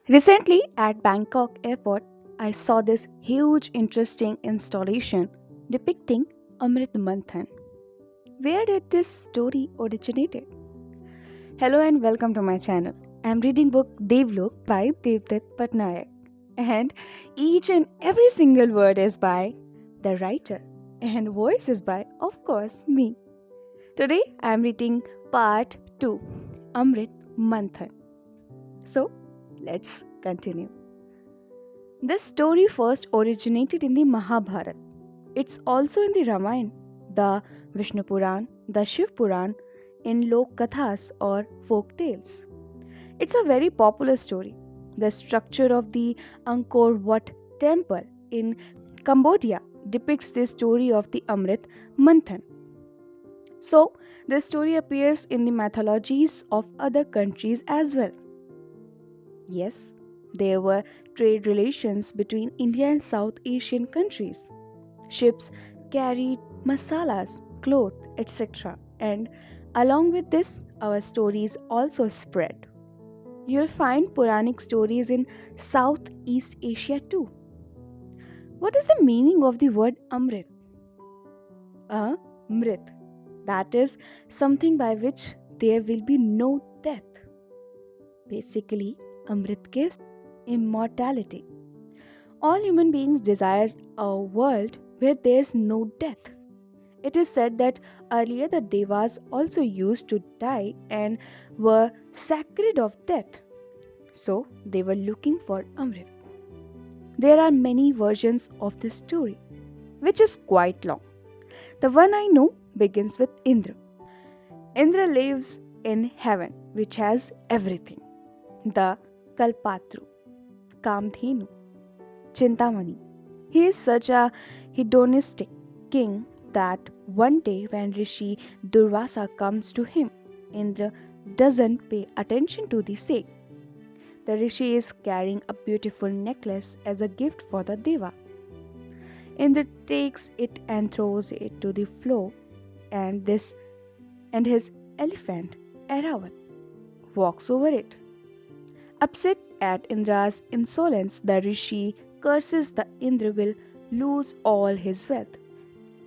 Recently at Bangkok airport, I saw this huge interesting installation depicting Amrit Manthan. Where did this story originated? Hello and welcome to my channel. I am reading book Devlok by Devdutt Patnayak, and each and every single word is by the writer and voice is by, of course, me. Today I am reading part 2, Amrit Manthan. So, let's continue. This story first originated in the Mahabharata. It's also in the Ramayana, the Vishnu Puran, the Shiv Puran, in Lok Kathas or folk tales. It's a very popular story. The structure of the Angkor Wat temple in Cambodia depicts the story of the Amrit Manthan. So, this story appears in the mythologies of other countries as well. Yes, there were trade relations between India and South Asian countries. Ships carried masalas, cloth, etc. And along with this, our stories also spread. You'll find Puranic stories in Southeast Asia too. What is the meaning of the word Amrit? Mrit. That is something by which there will be no death. Basically, Amrit gives immortality. All human beings desire a world where there's no death. It is said that earlier the Devas also used to die and were sacred of death. So they were looking for Amrit. There are many versions of this story, which is quite long. The one I know begins with Indra. Indra lives in heaven, which has everything. The Kalpatru, Kamdhenu, Chintamani. He is such a hedonistic king that one day when Rishi Durvasa comes to him, Indra doesn't pay attention to the sake. The Rishi is carrying a beautiful necklace as a gift for the Deva. Indra takes it and throws it to the floor, and his elephant, Airavat, walks over it. Upset at Indra's insolence, the Rishi curses the Indra will lose all his wealth.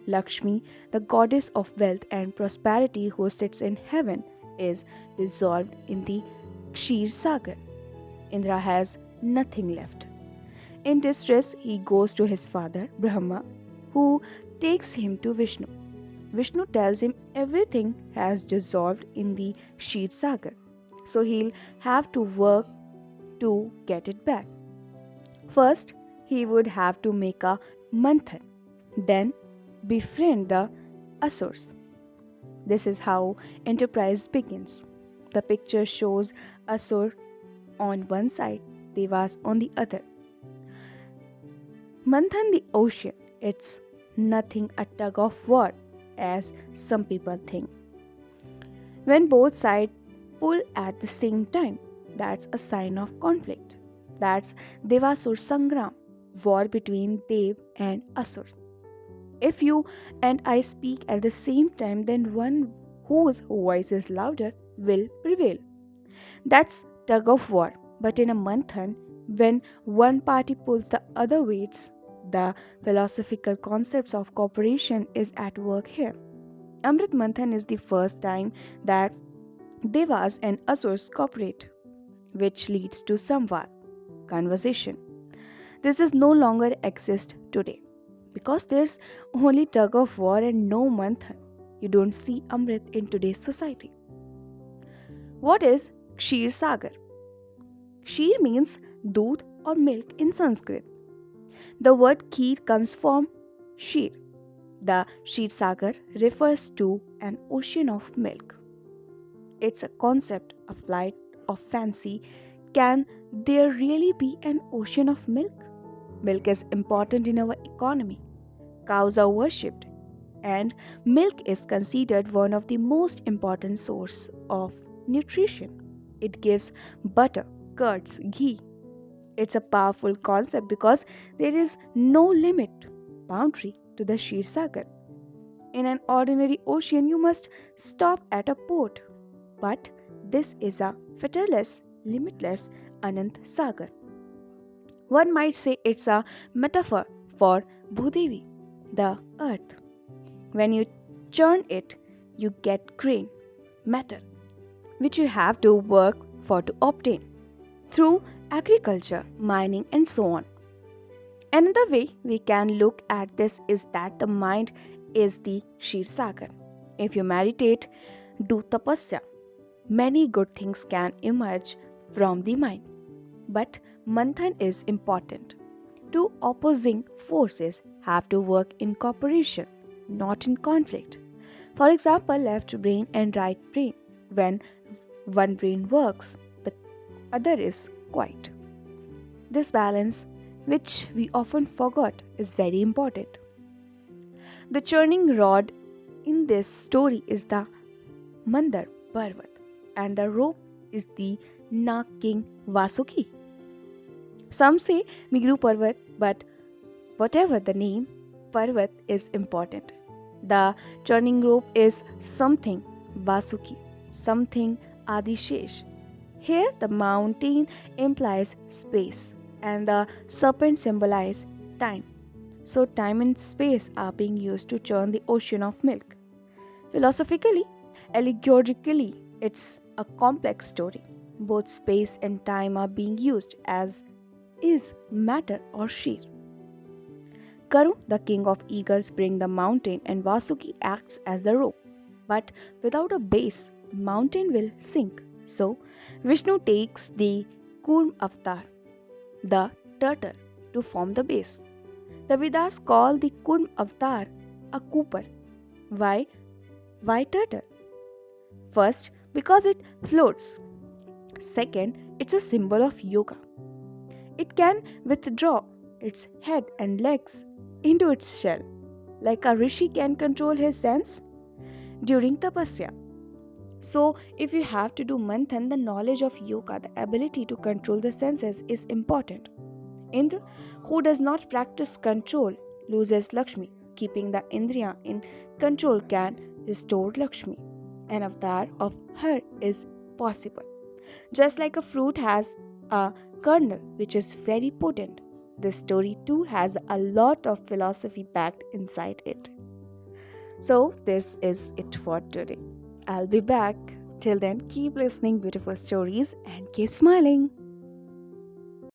Lakshmi, the goddess of wealth and prosperity who sits in heaven, is dissolved in the Kshir Sagar. Indra has nothing left. In distress, he goes to his father, Brahma, who takes him to Vishnu. Vishnu tells him everything has dissolved in the Kshir Sagar, so he'll have to work to get it back. First, he would have to make a manthan, then befriend the Asurs. This is how enterprise begins. The picture shows Asur on one side, Devas on the other. Manthan the ocean, it's nothing a tug of war, as some people think. When both sides pull at the same time, that's a sign of conflict. That's Devasur Sangram, war between Dev and Asur. If you and I speak at the same time, then one whose voice is louder will prevail. That's tug of war. But in a manthan, when one party pulls the other weights, the philosophical concepts of cooperation is at work here. Amrit Manthan is the first time that Devas and Asurs cooperate, which leads to samvad, conversation. This is no longer exist today because there's only tug of war and no manthan. You don't see Amrit in today's society. What is Kshir Sagar? Kshir means doodh or milk in Sanskrit. The word kheer comes from Shir. The Kshir Sagar refers to an ocean of milk. It's a concept of light of fancy. Can there really be an ocean of milk? Milk is important in our economy. Cows are worshipped, and milk is considered one of the most important source of nutrition. It gives butter, curds, ghee. It's a powerful concept because there is no limit, boundary to the Kshir Sagar. In an ordinary ocean, you must stop at a port. But this is a fetorless, limitless, Anant Sagar. One might say it's a metaphor for Bhudevi, the earth. When you churn it, you get grain, matter, which you have to work for to obtain through agriculture, mining, and so on. Another way we can look at this is that the mind is the Shir Sagar. If you meditate, do tapasya, many good things can emerge from the mind. But manthan is important. Two opposing forces have to work in cooperation, not in conflict. For example, left brain and right brain. When one brain works, the other is quiet. This balance, which we often forgot, is very important. The churning rod in this story is the Mandar Parvat, and the rope is the Nag King Vasuki. Some say Migru Parvat, but whatever the name, Parvat is important. The churning rope is something Vasuki, something Adishesh. Here, the mountain implies space, and the serpent symbolize time. So, time and space are being used to churn the ocean of milk. Philosophically, allegorically, it's a complex story. Both space and time are being used as is matter or sheer. Karun, the king of eagles, brings the mountain and Vasuki acts as the rope. But without a base, the mountain will sink. So, Vishnu takes the Kurm avatar, the turtle, to form the base. The Vedas call the Kurm avatar a Cooper. Why? Why turtle? First, because it floats. Second, it's a symbol of yoga. It can withdraw its head and legs into its shell, like a rishi can control his sense during tapasya. So, if you have to do manthan, the knowledge of yoga, the ability to control the senses is important. Indra, who does not practice control, loses Lakshmi. Keeping the Indriya in control can restore Lakshmi. An avatar of her is possible. Just like a fruit has a kernel which is very potent, this story too has a lot of philosophy packed inside it. So, this is it for today. I'll be back. Till then, keep listening beautiful stories and keep smiling.